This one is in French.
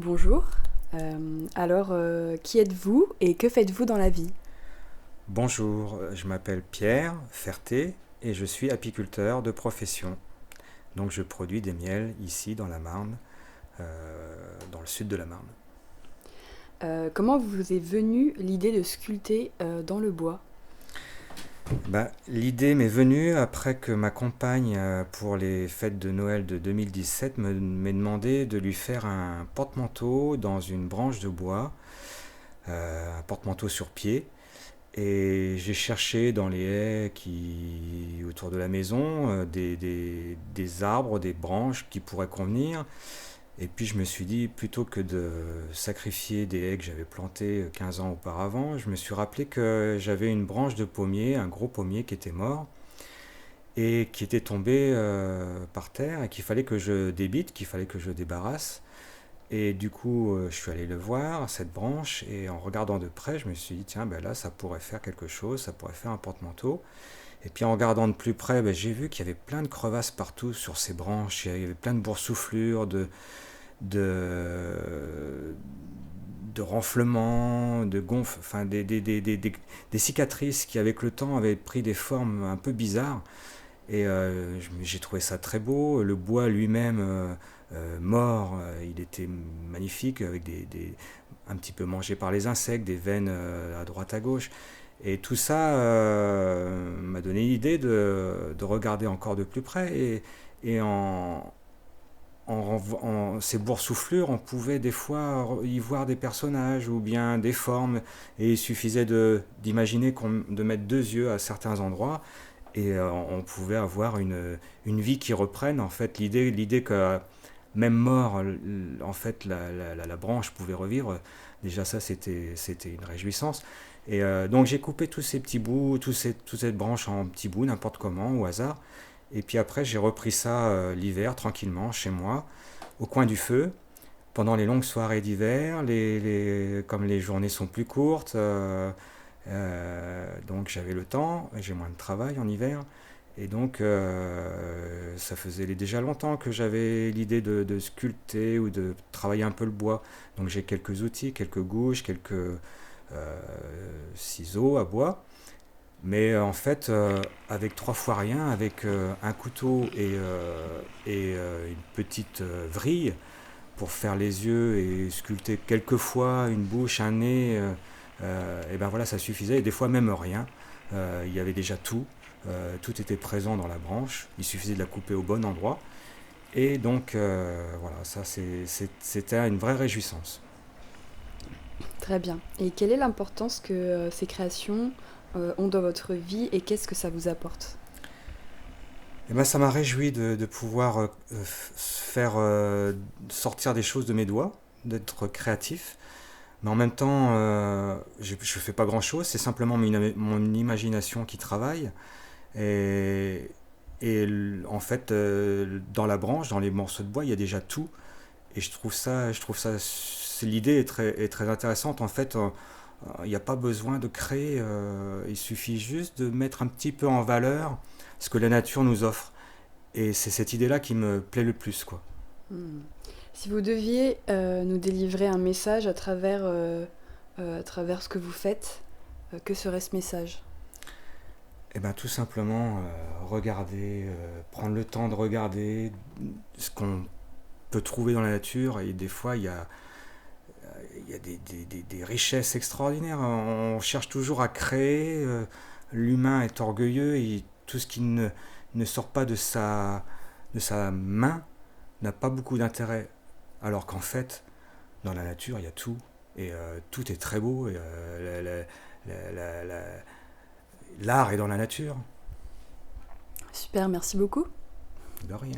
Bonjour. Qui êtes-vous et que faites-vous dans la vie? Bonjour, je m'appelle Pierre Ferté et je suis apiculteur de profession. Donc je produis des miels ici dans la Marne, dans le sud de la Marne. Comment vous est venue l'idée de sculpter dans le bois? L'idée m'est venue après que ma compagne, pour les fêtes de Noël de 2017, m'ait demandé de lui faire un porte-manteau dans une branche de bois, un porte-manteau sur pied. Et j'ai cherché dans les haies autour de la maison des arbres, des branches qui pourraient convenir. Et puis je me suis dit, plutôt que de sacrifier des haies que j'avais plantées 15 ans auparavant, je me suis rappelé que j'avais une branche de pommier, un gros pommier qui était mort et qui était tombé par terre et qu'il fallait que je débite, qu'il fallait que je débarrasse. Et du coup, je suis allé le voir, cette branche, et en regardant de près, je me suis dit, tiens, ben là, ça pourrait faire quelque chose, ça pourrait faire un porte-manteau. Et puis en regardant de plus près, ben, j'ai vu qu'il y avait plein de crevasses partout sur ces branches, il y avait plein de boursouflures, de, de renflements, de gonfles, enfin des cicatrices qui, avec le temps, avaient pris des formes un peu bizarres. Et j'ai trouvé ça très beau. Le bois lui-même mort, il était magnifique, avec un petit peu mangé par les insectes, des veines à droite à gauche. Et tout ça m'a donné l'idée de regarder encore de plus près. Et en ces boursouflures, on pouvait des fois y voir des personnages ou bien des formes. Et il suffisait d'imaginer de mettre deux yeux à certains endroits et on pouvait avoir une vie qui reprenne. En fait, l'idée que même mort, en fait, la branche pouvait revivre, déjà ça, c'était une réjouissance. Et donc j'ai coupé tous ces petits bouts, toute cette branche en petits bouts, n'importe comment, au hasard. Et puis après, j'ai repris ça l'hiver, tranquillement, chez moi, au coin du feu, pendant les longues soirées d'hiver, comme les journées sont plus courtes, donc j'avais le temps, j'ai moins de travail en hiver. Et donc ça faisait déjà longtemps que j'avais l'idée de sculpter ou de travailler un peu le bois. Donc j'ai quelques outils, quelques gouges, quelques ciseaux à bois. Mais en fait, avec trois fois rien, avec un couteau et une petite vrille, pour faire les yeux et sculpter quelquefois une bouche, un nez, et ben voilà, ça suffisait. Et des fois même rien. Il y avait déjà tout. Tout était présent dans la branche. Il suffisait de la couper au bon endroit. Et donc voilà, c'était une vraie réjouissance. Très bien. Et quelle est l'importance que ces créations ont dans votre vie et qu'est-ce que ça vous apporte? Et ben ça m'a réjoui de pouvoir faire sortir des choses de mes doigts, d'être créatif. Mais en même temps, je ne fais pas grand-chose, c'est simplement mon imagination qui travaille. Et, en fait, dans la branche, dans les morceaux de bois, il y a déjà tout. Et l'idée est très intéressante. En fait, il n'y a pas besoin de créer, il suffit juste de mettre un petit peu en valeur ce que la nature nous offre. Et c'est cette idée-là qui me plaît le plus, quoi. Hmm. Si vous deviez nous délivrer un message à travers ce que vous faites, que serait ce message? Et ben tout simplement regarder, prendre le temps de regarder ce qu'on peut trouver dans la nature. Et des fois, il y a des richesses extraordinaires. On cherche toujours à créer. L'humain est orgueilleux et tout ce qui ne sort pas de sa main n'a pas beaucoup d'intérêt. Alors qu'en fait, dans la nature, il y a tout. Et tout est très beau. Et, l'art est dans la nature. Super, merci beaucoup. De rien.